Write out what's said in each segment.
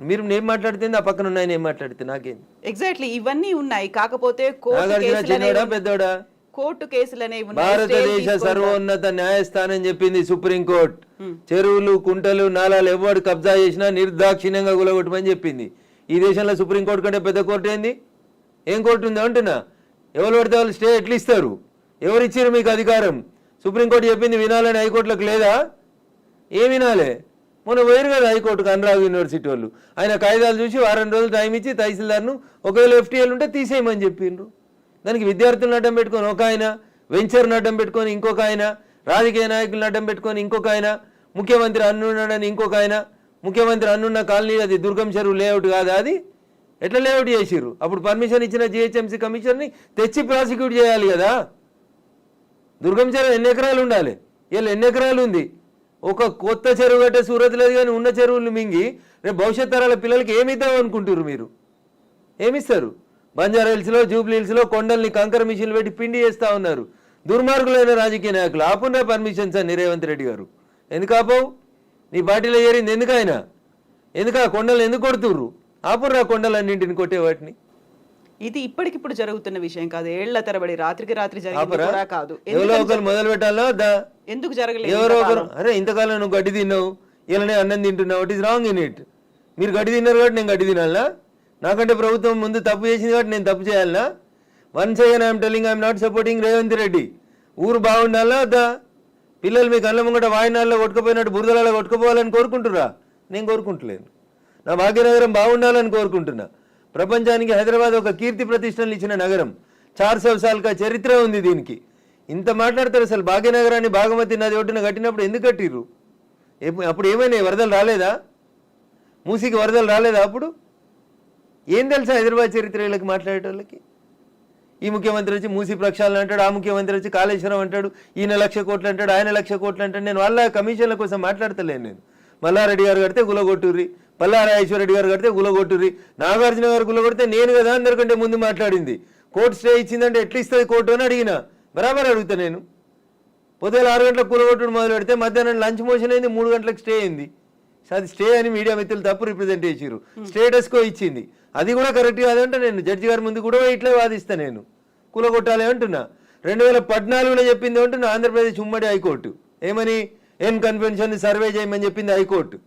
మీరు నేను మాట్లాడుతుంది ఆ పక్కన ఉన్నాయి నేను మాట్లాడితే నాకేం ఎగ్జాక్ట్లీ ఇవన్నీ ఉన్నాయి. కాకపోతే పెద్దోడా కోర్టు కేసులనే భారతదేశ సర్వోన్నత న్యాయస్థానం చెప్పింది సుప్రీంకోర్టు చెరువులు కుంటలు నాలాలు ఎవరు కబ్జా చేసినా నిర్దాక్షిణ్యంగా గులగొట్టమని చెప్పింది. ఈ దేశంలో సుప్రీంకోర్టు కంటే పెద్ద కోర్టు ఏంది? ఏం కోర్టు ఉంది అంటున్నా? ఎవరు పడితే వాళ్ళు స్టే ఎట్లా ఇస్తారు? ఎవరు ఇచ్చారు మీకు అధికారం? సుప్రీంకోర్టు చెప్పింది వినాలని హైకోర్టులకు లేదా? ఏం వినాలే? మొన్న పోయారు కదా హైకోర్టుకు అనురాగ్ యూనివర్సిటీ వాళ్ళు. ఆయన కాయిదాలు చూసి వారం రోజులు టైం ఇచ్చి తహసీల్దార్ను ఒకవేళ FTL ఉంటే తీసేయమని చెప్పిండ్రు. దానికి విద్యార్థులను అడ్డం పెట్టుకొని ఒక ఆయన, వెంచర్ను అడ్డం పెట్టుకొని ఇంకొక ఆయన, రాజకీయ నాయకులను అడ్డం పెట్టుకొని ఇంకొక ఆయన, ముఖ్యమంత్రి అన్నున్నాడని ఇంకొక ఆయన. ముఖ్యమంత్రి అన్నున్న కాలనీ అది దుర్గం చెరువు లేఅవుట్ కాదా? అది ఎట్లా లేఅవుట్ చేసిర్రు? అప్పుడు పర్మిషన్ ఇచ్చిన GHMC కమిషన్ని తెచ్చి ప్రాసిక్యూట్ చేయాలి కదా. దుర్గం చెరువు ఎన్ని ఎకరాలు ఉండాలి? వీళ్ళు ఎన్ని ఎకరాలు ఉంది? ఒక కొత్త చెరువు కట్టే సూరత్ లేదు కానీ ఉన్న చెరువులు మింగి రేపు భవిష్యత్ తరాల పిల్లలకి ఏమిద్దాం అనుకుంటారు మీరు? ఏమిస్తారు? బంజారా హిల్స్లో, జూబ్లీ హిల్స్లో కొండల్ని కంకర మిషన్లు పెట్టి పిండి చేస్తూ ఉన్నారు దుర్మార్గులైన రాజకీయ నాయకులు. ఆపున్నా పర్మిషన్స్ అని రేవంత్ రెడ్డి గారు. ఎందుకు ఆపవు? నీ పార్టీలో చేరింది ఎందుకైనా? ఎందుకు ఆ కొండలు ఎందుకు కొడుతుర్రు? ఆపుర్రా కొండలన్నింటిని కొట్టే వాటిని. ఇది ఇప్పటికిప్పుడు జరుగుతున్న విషయం కాదు, ఏళ్ల తరబడి రాత్రికి రాత్రి జరిగింది కాదు. ఎవరో ఒకరు మొదలు పెట్టాలా? ఎందుకు జరగలేదు? ఎవరో ఒకరు అరే ఇంతకాలం నువ్వు గడ్డి తిన్నావు, ఇలానే అన్నం తింటున్నావు, it is wrong in it. మీరు గడ్డి తిన్నారు కాబట్టి నేను గడ్డి తినాలా? నాకంటే ప్రభుత్వం ముందు తప్పు చేసింది కాబట్టి నేను తప్పు చేయాలనా? Once again I'm telling I'm not supporting Revanth Reddy. ఊరు బాగుండాలా వద్దా? పిల్లలు మీ కళ్ళ ముంగట వాయినాల్లో కొట్టుకుపోయినట్టు బురదలలో కొట్టుకుపోవాలని కోరుకుంటురా? నేను కోరుకుంటలేను. నా భాగ్యనగరం బాగుండాలని కోరుకుంటున్నా. ప్రపంచానికి హైదరాబాద్ ఒక కీర్తి ప్రతిష్టలు ఇచ్చిన నగరం. 400 సార్లుగా చరిత్ర ఉంది దీనికి. ఇంత మాట్లాడతారు. అసలు భాగ్యనగరాన్ని భాగమతి నది ఒడ్డున కట్టినప్పుడు ఎందుకు కట్టిర్రు? అప్పుడు ఏమైనా వరదలు రాలేదా? మూసీకి వరదలు రాలేదా? అప్పుడు ఏం తెలుసా హైదరాబాద్ చరిత్ర వీళ్ళకి మాట్లాడేటోళ్ళకి? ఈ ముఖ్యమంత్రి వచ్చి మూసీ ప్రక్షాళన అంటాడు, ఆ ముఖ్యమంత్రి వచ్చి కాళేశ్వరం అంటాడు, ఈయన 1,00,000 కోట్లు అంటాడు, ఆయన 1,00,000 కోట్లు అంటాడు. నేను వాళ్ళ కమిషన్ల కోసం మాట్లాడతలేను. నేను మల్లారెడ్డి గారు కడితే గులగొట్టుర్రి, పల్లారాజేశ్వరరెడ్డి గారు కడితే గులగొట్టుర్రి, నాగార్జున గారు గులగొడితే నేను కదా అందరికంటే ముందు మాట్లాడింది. కోర్టు స్టే ఇచ్చిందంటే ఎట్లా ఇస్తుంది కోర్టు అని అడిగిన. బరాబర్ అడుగుతా నేను. పొద్దున 6 గంటలకు కూలగొట్టుడు మొదలు పెడితే మధ్యాహ్నం లంచ్ మోషన్ అయింది, 3 గంటలకు స్టే అయింది. అది స్టే అని మీడియా మిత్రులు తప్పు రిప్రజెంట్ చేసిర్రు. స్టేటస్కో ఇచ్చింది, అది కూడా కరెక్ట్ కాదంటే నేను జడ్జి గారి ముందు కూడా ఇట్లా వాదిస్తా. నేను కూలగొట్టాలి అంటున్నా. 2014లో చెప్పింది అంటున్నా ఆంధ్రప్రదేశ్ ఉమ్మడి హైకోర్టు. ఏమని? ఎన్ కన్వెన్షన్ సర్వే చేయమని చెప్పింది హైకోర్టు.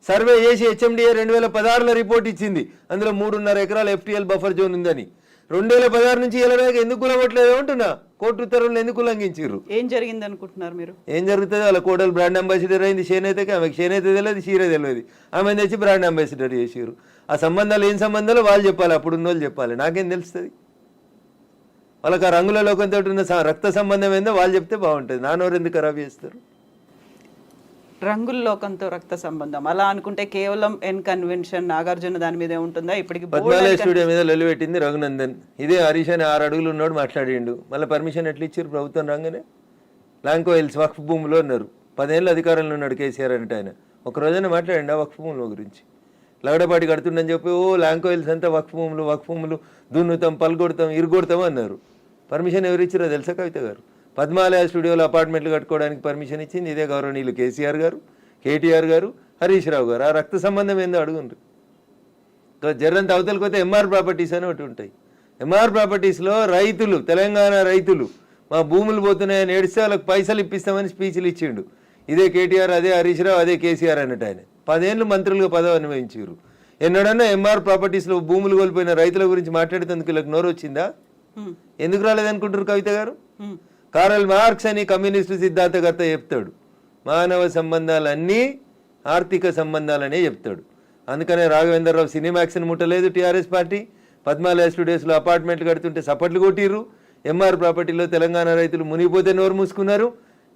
సర్వే చేసి HMDA 2016లో రిపోర్ట్ ఇచ్చింది. అందులో 3.5 ఎకరాల FTL బఫర్ జోన్ ఉందని. 2016 నుంచి ఇలా ఎందుకు కులగొట్టలేదు అంటున్నా. కోర్టు ఉత్తర్వులను ఎందుకు ఉల్లంఘించారు? ఏం జరిగింది అనుకుంటున్నారు మీరు? ఏం జరుగుతుంది? వాళ్ళ కోడలు బ్రాండ్ అంబాసిడర్ అయింది చేనేతకి. ఆమెకి చేనేత తెలియదు, చీర తెలియదు. ఆమె తెచ్చి బ్రాండ్ అంబాసిడర్ చేసారు. ఆ సంబంధాలు ఏం సంబంధాలు వాళ్ళు చెప్పాలి, అప్పుడున్న వాళ్ళు చెప్పాలి. నాకేం తెలుస్తుంది? వాళ్ళకి ఆ రంగుల లోకంతో ఉన్న రక్త సంబంధం ఏందో వాళ్ళు చెప్తే బాగుంటుంది. నానోరు ఎందుకు ఖరాబ్ చేస్తారు? రంగుల లోకంతో రక్త సంబంధం అలా అనుకుంటే కేవలం ఎన్ కన్వెన్షన్ నాగార్జున దాని మీద ఉంటుందా? ఇప్పటికి పద్మాలయ స్టూడియో మీద లొల్లిపెట్టింది రఘునందన్. ఇదే హరీష్ అని 6 అడుగులు ఉన్నాడు మాట్లాడిండు. మళ్ళీ పర్మిషన్ ఎట్లా ఇచ్చారు ప్రభుత్వం రాగానే? లాంకో హిల్స్ వక్ఫ్ భూమిలో ఉన్నారు. 10 ఏళ్ళు అధికారంలో ఉన్నాడు కేసీఆర్ అంటే. ఆయన ఒక రోజైనా మాట్లాడండి ఆ వక్ఫ్ భూముల గురించి? లగడపాటి కడుతుండని చెప్పి లాంకో హిల్స్ అంతా వక్ఫ్ భూములు దున్నుతాం, పల్గొడతాం, ఇరుగొడతాం అన్నారు. పర్మిషన్ ఎవరు ఇచ్చారో తెలుసా కవిత గారు? పద్మాలయ స్టూడియోలో అపార్ట్మెంట్లు కట్టుకోవడానికి పర్మిషన్ ఇచ్చింది ఇదే గౌరవనీయులు కేసీఆర్ గారు, KTR గారు, హరీష్ రావు గారు. ఆ రక్త సంబంధం ఏందో అడుగుండ్రు. జర్రంత అవతలకి పోతే MR ప్రాపర్టీస్ అని ఒకటి ఉంటాయి. MR ప్రాపర్టీస్లో రైతులు, తెలంగాణ రైతులు మా భూములు పోతున్నాయని ఏడిస్తే వాళ్ళకి పైసలు ఇప్పిస్తామని స్పీచ్లు ఇచ్చిండు. ఇదే KTR, అదే హరీష్ రావు, అదే కేసీఆర్ అన్నట్టు. ఆయన 10 ఏళ్ళు మంత్రులుగా పదవి అనుభవించారు. ఎన్నడన్నా MR ప్రాపర్టీస్లో భూములు కోల్పోయిన రైతుల గురించి మాట్లాడేందుకు వీళ్ళకి నోరు వచ్చిందా? ఎందుకు రాలేదనుకుంటారు కవిత గారు? కారల్ మార్క్స్ అని కమ్యూనిస్టు సిద్ధాంతకర్త చెప్తాడు, మానవ సంబంధాలన్నీ ఆర్థిక సంబంధాలనే చెప్తాడు. అందుకనే రాఘవేంద్రరావు సినిమాక్స్ని ముట్టలేదు టీఆర్ఎస్ పార్టీ. పద్మాలయ స్టూడియోస్లో అపార్ట్మెంట్లు కడుతుంటే సపట్లు కొట్టిర్రు. MR ప్రాపర్టీలో తెలంగాణ రైతులు మునిగిపోతే నోరు మూసుకున్నారు.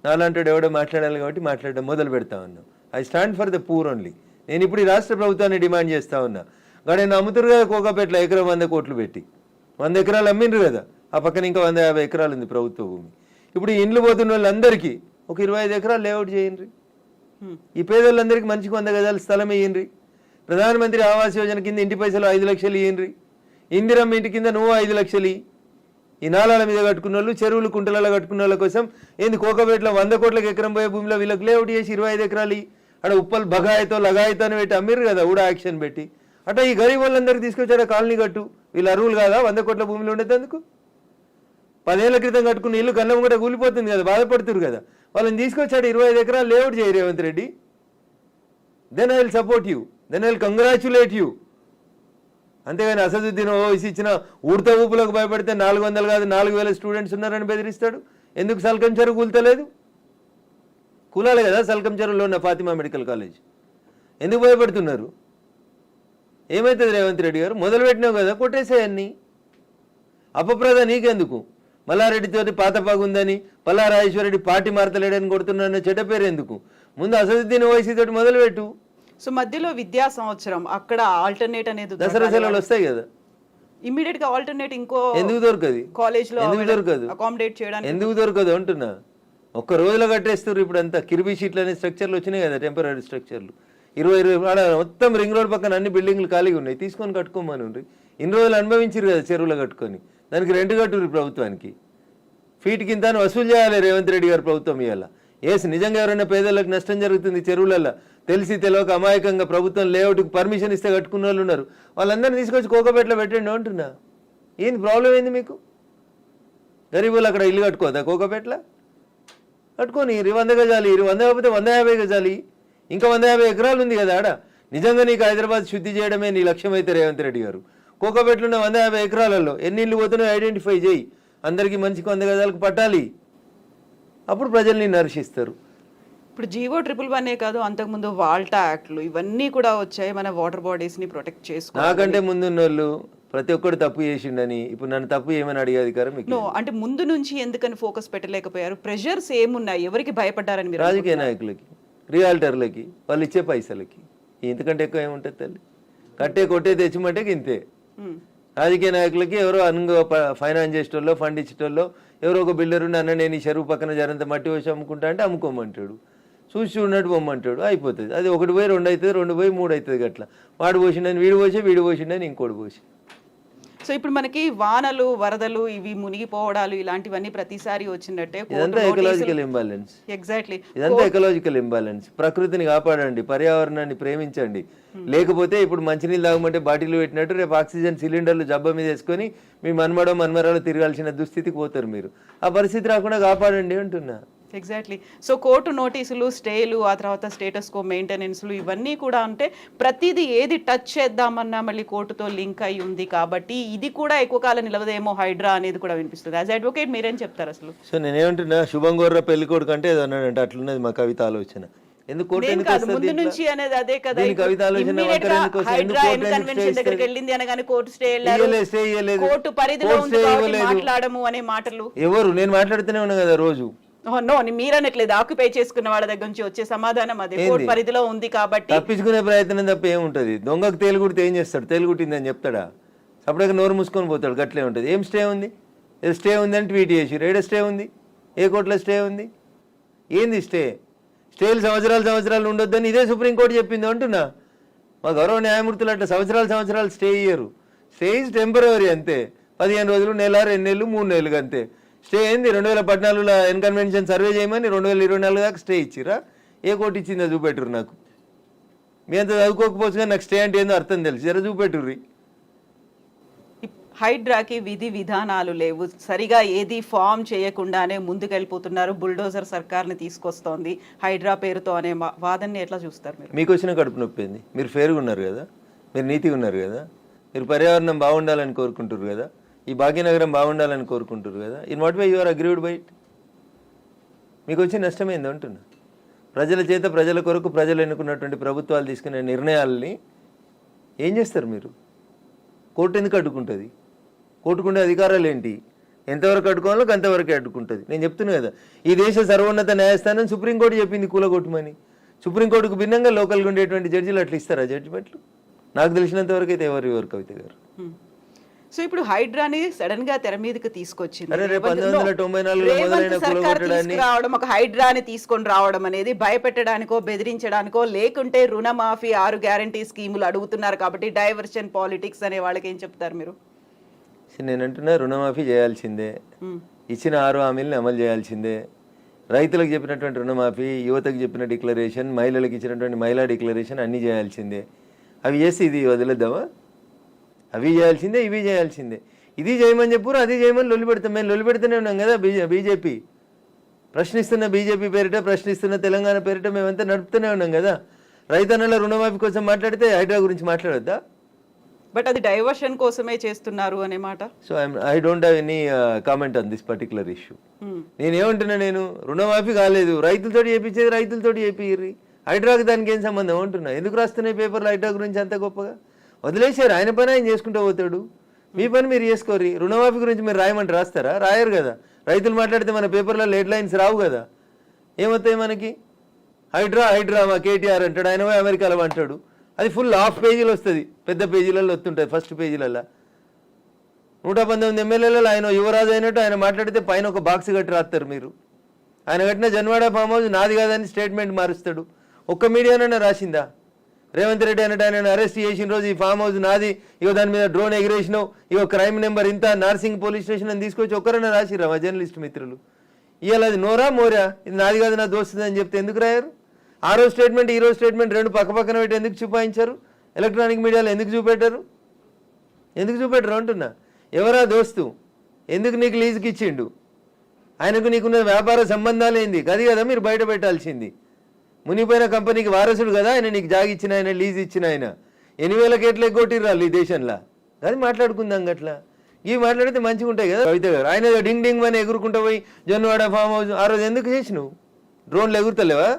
నాలాంటి ఎవడో మాట్లాడాలి కాబట్టి మాట్లాడడం మొదలు పెడతా ఉన్నాం. I stand for the poor only. నేను ఇప్పుడు ఈ రాష్ట్ర ప్రభుత్వాన్ని డిమాండ్ చేస్తా ఉన్నా. నేను అమ్ముతురు కదా కోకాపేటలో ఎకరం 100 కోట్లు పెట్టి 100 ఎకరాలు అమ్మిండ్రు కదా. ఆ పక్కన ఇంకా 150 ఎకరాలు ఉంది ప్రభుత్వ భూమి. ఇప్పుడు ఇండ్లు పోతున్న వాళ్ళందరికీ ఒక 25 ఎకరాలు లేఅవుట్ చేయండి. ఈ పేదోళ్ళందరికీ మంచిగా 100 గజాల స్థలం ఇయ్యండి. ప్రధానమంత్రి ఆవాస్ యోజన కింద ఇంటి పైసలు 5 లక్షలు ఇయ్యండి. ఇందిరమ్మ ఇంటి కింద నువ్వు 5 లక్షలు. ఈ నాలాల మీద కట్టుకున్న వాళ్ళు, చెరువులు కుంటలలో కట్టుకున్న వాళ్ళ కోసం ఏంది కోకపేటలో 100 కోట్లకు ఎకరం పోయే భూమిలో వీళ్ళకి లేఅవుట్ చేసి 25 ఎకరాలు అక్కడ ఉప్పల్ బగాయితో లగాయితో అని పెట్టి అమ్మిర్రు కదా ఊడా యాక్షన్ పెట్టి. అట్లా ఈ గరీబ్ వాళ్ళందరికీ తీసుకొచ్చాడు కాలనీ కట్టు. వీళ్ళు అరువులు కాదా 100 కోట్ల భూమిలో ఉండేందుకు? 10 ఏళ్ల క్రితం కట్టుకున్న ఇల్లు కన్నం కూడా కూలిపోతుంది కదా, బాధపడుతురు కదా. వాళ్ళని తీసుకొచ్చాడు 25 ఎకరాలు లేఅవుట్ చేయి Revanth Reddy. Then I will support you, then I will congratulate you. అంతేగాని అసదుద్దీన్ ఓవైసీ ఇచ్చిన ఉడత ఊపులకు భయపడితే 400 కాదు 4000 స్టూడెంట్స్ ఉన్నారని బెదిరిస్తాడు. ఎందుకు సల్కం చెరువు కూల్తలేదు? కూలాలి కదా సల్కం చెరువులో ఉన్న ఫాతిమా మెడికల్ కాలేజ్. ఎందుకు భయపడుతున్నారు? ఏమవుతుంది రేవంత్ రెడ్డి గారు? మొదలుపెట్టినావు కదా, కొట్టేసేయన్ని. అపప్రద నీకెందుకు? మల్లారెడ్డితోటి పాత పగుందని, పల్లారాజేశ్వరరెడ్డి పార్టీ మార్తలేడని కొడుతున్నా చెడ్డ పేరు ఎందుకు? ముందు అసదుద్దీన్ ఓవైసీ తోటి మొదలుపెట్టు. సో మధ్యలో విద్యా సంవత్సరం అక్కడ ఆల్టర్నేట్ అనేది దసరా సెలవులు వస్తాయి కదా, ఇమ్మీడియట్ గా ఆల్టర్నేట్ ఇంకో ఎందుకు దొరకదు? కాలేజ్ లో ఎందుకు దొరకదు? అకామిడేట్ చేయడానికి ఎందుకు దొరకదు అంటున్నా. ఒక్క రోజులో కట్టేస్తారు. ఇప్పుడు అంతా కిర్బీ షీట్లు అనే స్ట్రక్చర్లు వచ్చినాయి కదా, టెంపరీ స్ట్రక్చర్లు. 20 మొత్తం రింగ్ రోడ్ పక్కన అన్ని బిల్డింగ్లు ఖాళీగా ఉన్నాయి, తీసుకొని కట్టుకోమని ఉండ్రి. ఇన్ని రోజులు అనుభవించారు కదా చెరువులో కట్టుకొని, దానికి రెంట్ కట్టుర్రి ప్రభుత్వానికి. ఫీట్ కింద వసూలు చేయాలి రేవంత్ రెడ్డి గారు ప్రభుత్వం ఇవాళ. ఏసి నిజంగా ఎవరైనా పేదలకు నష్టం జరుగుతుంది చెరువులలో తెలిసి తెలియక అమాయకంగా ప్రభుత్వం లేఅవుట్కి పర్మిషన్ ఇస్తే కట్టుకున్న వాళ్ళు ఉన్నారు. వాళ్ళందరినీ తీసుకొచ్చి కోకపేటలో పెట్టండి అంటున్నా. ఏంది ప్రాబ్లం ఏంది మీకు? గరీబులు అక్కడ ఇల్లు కట్టుకోదా కోకపేటలో? కట్టుకొని 100 గజాలి, 100 కాకపోతే 150 గజాలి, ఇంకా 150 ఎకరాలు ఉంది కదా ఆడ. నిజంగా నీకు హైదరాబాద్ శుద్ధి చేయడమే నీ లక్ష్యం అయితే రేవంత్ రెడ్డి గారు, కోకపేటలో ఉన్న 150 ఎకరాలలో ఎన్ని ఇల్లు పోతున్నాయో ఐడెంటిఫై చేయి. అందరికీ మంచికి 100 గజాలకు పట్టాలి. అప్పుడు ప్రజల్ని నర్శిస్తారు. ఇప్పుడు జీవో 111 కాదు, అంతకుముందు వాల్టా యాక్ట్లు ఇవన్నీ కూడా వచ్చాయి మన వాటర్ బాడీస్ ని ప్రొటెక్ట్ చేసుకో. నాకంటే ముందున్న వాళ్ళు ప్రతి ఒక్కరు తప్పు చేసిండని ఇప్పుడు నన్ను తప్పు ఏమని అడిగే అధికారం మీకు? నో, అంటే ముందు నుంచి ఎందుకని ఫోకస్ పెట్టలేకపోయారు? ప్రెషర్స్ ఏమున్నాయి? ఎవరికి భయపడ్డారని మీరు? రాజకీయ నాయకులకి, రియాల్టర్లకి, వాళ్ళు ఇచ్చే పైసలకి. ఇంతకంటే ఎక్కువ ఏముంటుంది తల్లి? కట్టే కొట్టే తెచ్చిమంటే ఇంతే. రాజకీయ నాయకులకి ఎవరో ఫైనాన్స్ చేసేటోళ్ళు, ఫండ్ ఇచ్చేటోళ్ళు, ఎవరో ఒక బిల్డర్ ఉండి అన్న నేను ఈ చెరువు పక్కన జరంత మట్టి వచ్చి అమ్ముకుంటా అంటే అమ్ముకోమంటాడు, చూసి చూడనట్టు పొమ్మంటాడు, అయిపోతుంది. అది 1 పోయి 2 అవుతుంది, 2 పోయి 3 అవుతుంది. అట్లా వాడు పోసిండని వీడు పోసి, వీడు పోసిండని ఇంకోటి పోసి. సో ఇప్పుడు మనకి వానలు, వరదలు, ఇవి మునిగిపోవడాలు ఇలాంటివన్నీ ప్రతిసారి వచ్చినట్టే. ఇదంతా ఎకలాజికల్ ఇంబ్యాలెన్స్. ఎగ్జాక్ట్లీ, ఇదంతా ఎకలాజికల్ ఇంబ్యాలెన్స్. ప్రకృతిని కాపాడండి, పర్యావరణాన్ని ప్రేమించండి. లేకపోతే ఇప్పుడు మంచినీళ్ళు తాగమంటే బాటిల్ పెట్టినట్టు రేపు ఆక్సిజన్ సిలిండర్లు జబ్బ మీద వేసుకొని మీ మన్మరాలు తిరగాల్సిన దుస్థితికి పోతారు మీరు. ఆ పరిస్థితి రాకుండా కాపాడండి అంటున్నా. ఎగ్జాక్ట్లీ. సో కోర్టు నోటీసులు, స్టేలు, ఆ తర్వాత స్టేటస్ కో మెయింటెనెన్స్లు ఇవన్నీ కూడా అంటే ప్రతిదీ ఏది టచ్ చేద్దామన్నా మళ్ళీ కోర్టుతో లింక్ అయి ఉంది కాబట్టి ఇది కూడా ఎక్కువ కాలం నిలవదేమో హైడ్రా అనేది కూడా వినిపిస్తుంది. యాజ్ అడ్వకేట్ మీరేం చెప్తారు అసలు? సో నేనేమంటున్నా, శుభం గోర్ర పెళ్లి కొడుకు అంటే ఏదో అన్నాడంటే అట్లున్నది మా కవిత ఆలోచన. ఎందుకు కోర్టు ఎందుకు ముందు నుంచి అనేది అదే కదా, కవిత ఆలోచన దగ్గరికి వెళ్ళింది అనగానే కోర్టు స్టే కోర్టు పరిధిలో మాట్లాడము అనే మాటలు ఎవరు? నేను మాట్లాడుతూనే ఉన్నా కదా రోజు. నో, మీరనట్లేదు, ఆక్యుపై చేసుకున్న వాళ్ళ దగ్గర నుంచి వచ్చే సమాధానం అదే, కోర్టు పరిధిలో ఉంది కాబట్టి. తప్పించుకునే ప్రయత్నం తప్ప ఏముంటది? దొంగకు తేలుగుడితే ఏం చేస్తాడు? తేలుగుట్టిందని చెప్తాడా? అప్పటికి నోరు మూసుకొని పోతాడు. గట్లే ఉంటుంది. ఏం స్టే ఉంది? స్టే ఉంది అని ట్వీట్ చేసి ఏడ స్టే ఉంది? ఏ కోర్టులో స్టే ఉంది? ఏంది స్టే? స్టేలు సంవత్సరాలు ఉండొద్దని ఇదే సుప్రీంకోర్టు చెప్పింది అంటున్నా. మా గౌరవ న్యాయమూర్తులు అట్లా సంవత్సరాలు స్టే ఇయ్యరు. స్టే ఈజ్ టెంపరరీ అంతే. 15 రోజులు, నెల, 2 నెలలు, 3 నెలలు అంతే. స్టే ఏంది? 2014లో ఎన్కన్వెన్షన్ సర్వే చేయమని 2024 దాకా స్టే ఇచ్చిరా? ఏ కోర్టు ఇచ్చిందో చూపెట్టురు నాకు. మీ అంత చదువుకోకపోవచ్చు కానీ నాకు స్టే అంటే ఏందో అర్థం తెలుసు. జర చూపెట్టుర్రి. హైడ్రాకి విధి విధానాలు లేవు, సరిగా ఏది ఫామ్ చేయకుండానే ముందుకెళ్ళిపోతున్నారు. బుల్డోజర్ సర్కార్ని తీసుకొస్తోంది హైడ్రా పేరుతో అనే వాదనని ఎట్లా చూస్తారు మీరు? మీకు వచ్చిన కడుపు నొప్పి ఏంది? మీరు ఫేర్గా ఉన్నారు కదా, మీరు నీతిగా ఉన్నారు కదా, మీరు పర్యావరణం బాగుండాలని కోరుకుంటారు కదా, ఈ భాగ్యనగరం బాగుండాలని కోరుకుంటారు కదా. In what way you are agreed by it? మీకు వచ్చే నష్టం ఏందో అంటున్నా. ప్రజల చేత, ప్రజల కొరకు ప్రజలు ఎన్నుకున్నటువంటి ప్రభుత్వాలు తీసుకునే నిర్ణయాలని ఏం చేస్తారు మీరు? కోర్టు ఎందుకు అడ్డుకుంటుంది? కోర్టుకుండే అధికారాలు ఏంటి? ఎంతవరకు అడ్డుకోవాలో అంతవరకే అడ్డుకుంటుంది. నేను చెప్తున్నా కదా, ఈ దేశ సర్వోన్నత న్యాయస్థానం సుప్రీంకోర్టు చెప్పింది కూలగొట్టమని. సుప్రీంకోర్టుకు భిన్నంగా లోకల్గా ఉండేటువంటి జడ్జిలు అట్లా ఇస్తారా జడ్జిమెంట్లు? నాకు తెలిసినంత వరకు అయితే ఎవరు కవిత గారు. సో ఇప్పుడు హైడ్రాని సడన్ గా తెర మీదకి తీసుకొచ్చింది. 1994 రావడం, ఒక హైడ్రాని తీసుకొని రావడం అనేది భయపెట్టడానికో, బెదిరించడానికో, లేకుంటే రుణమాఫీ 6 గ్యారంటీ స్కీములు అడుగుతున్నారు కాబట్టి డైవర్షన్ పాలిటిక్స్ అనే వాళ్ళకి ఏం చెప్తారు మీరు? నేనంటున్నా రుణమాఫీ చేయాల్సిందే, ఇచ్చిన 6 హామీలను అమలు చేయాల్సిందే. రైతులకు చెప్పినటువంటి రుణమాఫీ, యువతకు చెప్పిన డిక్లరేషన్, మహిళలకు ఇచ్చినటువంటి మహిళా డిక్లరేషన్ అన్నీ చేయాల్సిందే. అవి చేసి ఇది వదిలేద్దామా? అవి చేయాల్సిందే, ఇవి చేయాల్సిందే. ఇది చేయమని చెప్పురు, అది చేయమని లొల్లి పెడతాం. మేము లొల్లి పెడుతూనే ఉన్నాం కదా. బీజేపీ ప్రశ్నిస్తున్న బీజేపీ పేరిట, ప్రశ్నిస్తున్న తెలంగాణ పేరిట మేమంతా నడుపుతూనే ఉన్నాం కదా. రైతన్నల రుణమాఫీ కోసం మాట్లాడితే హైడ్రా గురించి మాట్లాడొద్దా? బట్ అది డైవర్షన్ కోసమే చేస్తున్నారు అనే మాట. So I don't have any comment on this particular issue. నేనేమంటున్నా, నేను రుణమాఫీ కాలేదు, రైతులతో చేయించేది రైతులతో చేపిర్రి, హైడ్రాకి దానికి ఏం సంబంధం అంటున్నా. ఎందుకు రాస్తున్నాయి పేపర్లు హైడ్రా గురించి అంత గొప్పగా? వదిలేశారు, ఆయన పని ఆయన చేసుకుంటూ పోతాడు, మీ పని మీరు చేసుకోర్రి. రుణమాఫీ గురించి మీరు రాయమంటే రాస్తారా? రాయరు కదా. రైతులు మాట్లాడితే మన పేపర్లలో హెడ్ లైన్స్ రావు కదా. ఏమవుతాయి మనకి? హైడ్రా మా కేటీఆర్ అంటాడు, ఆయన పోయి అమెరికాలో అంటాడు. అది ఫుల్ హాఫ్ పేజీలు వస్తుంది, పెద్ద పేజీలలో వస్తుంటుంది. ఫస్ట్ పేజీలలో 119 ఎమ్మెల్యేలలో ఆయన యువరాజు అయినట్టు ఆయన మాట్లాడితే పైన ఒక బాక్స్ కట్టి రాస్తారు మీరు. ఆయన కట్టిన జన్వాడ ఫామ్ హౌస్ నాది కాదని స్టేట్మెంట్ మారుస్తాడు. ఒక్క మీడియానైనా రాసిందా? రేవంత్ రెడ్డి అన్నట్టు ఆయన అరెస్ట్ చేసిన రోజు ఈ ఫామ్ హౌస్ నాది, ఇగో దాని మీద డ్రోన్ ఎగిరేసినావు, ఇగో క్రైమ్ నెంబర్ ఇంత, నార్సింగ్ పోలీస్ స్టేషన్ అని తీసుకొచ్చి ఒక్కరైనా రాసిరా మా జర్నలిస్ట్ మిత్రులు? ఇవాళ అది నోరా మోరా, ఇది నాది కాదు నా దోస్తుంది అని చెప్తే ఎందుకు రాయారు? ఆ రోజు స్టేట్మెంట్, ఈ రోజు స్టేట్మెంట్ రెండు పక్కన పెట్టి ఎందుకు చూపాయించారు? ఎలక్ట్రానిక్ మీడియాలో ఎందుకు చూపెట్టారు? ఎందుకు చూపెట్టరు అంటున్నా. ఎవరా దోస్తు? ఎందుకు నీకు లీజుకి ఇచ్చిండు? ఆయనకు నీకున్న వ్యాపార సంబంధాలు ఏంది? అది కదా మీరు బయట పెట్టాల్సింది. మునిపోయిన కంపెనీకి వారసుడు కదా ఆయన, నీకు జాగి ఇచ్చిన ఆయన, లీజ్ ఇచ్చిన ఆయన. 8,000 ఎట్లా ఎగ్గొట్టిర్రాళ్ళు ఈ దేశంలో? అది మాట్లాడుకుందాం గట్లా. ఇవి మాట్లాడితే మంచిగా ఉంటాయి కదా. కవిత గారు ఆయన డింగ్ డింగ్ అని ఎగురుకుంటూ పోయి జొన్నవాడ ఫామ్ హౌస్ ఆ రోజు ఎందుకు చేసినావు? డ్రోన్లు ఎగురుతలేవా?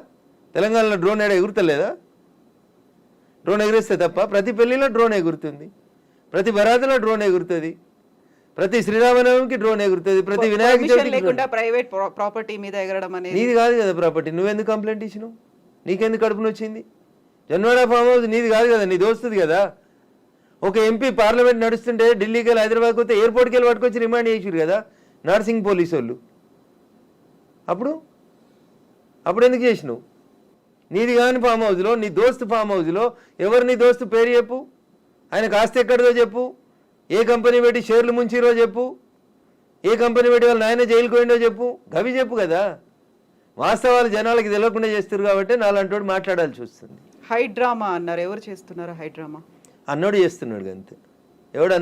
తెలంగాణలో డ్రోన్ ఏడా ఎగురుతలేదా? డ్రోన్ ఎగిరేస్తే తప్ప ప్రతి పెళ్లిలో డ్రోన్ ఎగురుతుంది, ప్రతి బరాతులో డ్రోన్ ఎగురుతుంది, ప్రతి శ్రీరామనవమికి డ్రోన్ ఎగురుతుంది, ప్రతి వినాయక చవితికి. ప్రైవేట్ ప్రాపర్టీ మీద ఎగరడం అనేది నీది కాదు కదా ప్రాపర్టీ. నువ్వెందుకు కంప్లైంట్ ఇచ్చినావు? నీకెందుకు కడుపున వచ్చింది? జన్వాడ ఫామ్ హౌస్ నీది కాదు కదా, నీ దోస్తుంది కదా. ఒక ఎంపీ పార్లమెంట్ నడుస్తుంటే ఢిల్లీకి వెళ్ళి హైదరాబాద్కి వస్తే ఎయిర్పోర్ట్కి వెళ్ళి పట్టుకొచ్చి రిమాండ్ చేసిరు కదా నార్సింగ్ పోలీసు వాళ్ళు. అప్పుడు ఎందుకు చేసినావు? నీది కాని ఫామ్ హౌస్లో, నీ దోస్తు ఫామ్ హౌస్లో ఎవరు నీ దోస్తు పేరు చెప్పు, ఆయనకు ఆస్తి ఎక్కడిదో చెప్పు, ఏ కంపెనీ పెట్టి షేర్లు ముంచిరో చెప్పు, ఏ కంపెనీ పెట్టి వాళ్ళ నాయన జైలుకు పోయిండో చెప్పు, గవి చెప్పు కదా. వాస్తవాలు జనాలకి తెలియకుండా చేస్తారు కాబట్టి నాలంటోడు మాట్లాడాల్సి వస్తుంది. హైడ్రామా అన్నారు, ఎవరు చేస్తున్నారు హైడ్రామా? అన్నోడు చేస్తున్నాడు అంతే. ఎవడు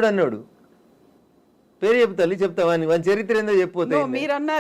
అన్నోడు పేరు చెప్తా చెప్తావా? వాని చరిత్ర ఏందో చెప్పిపోతే మీరు అన్నారు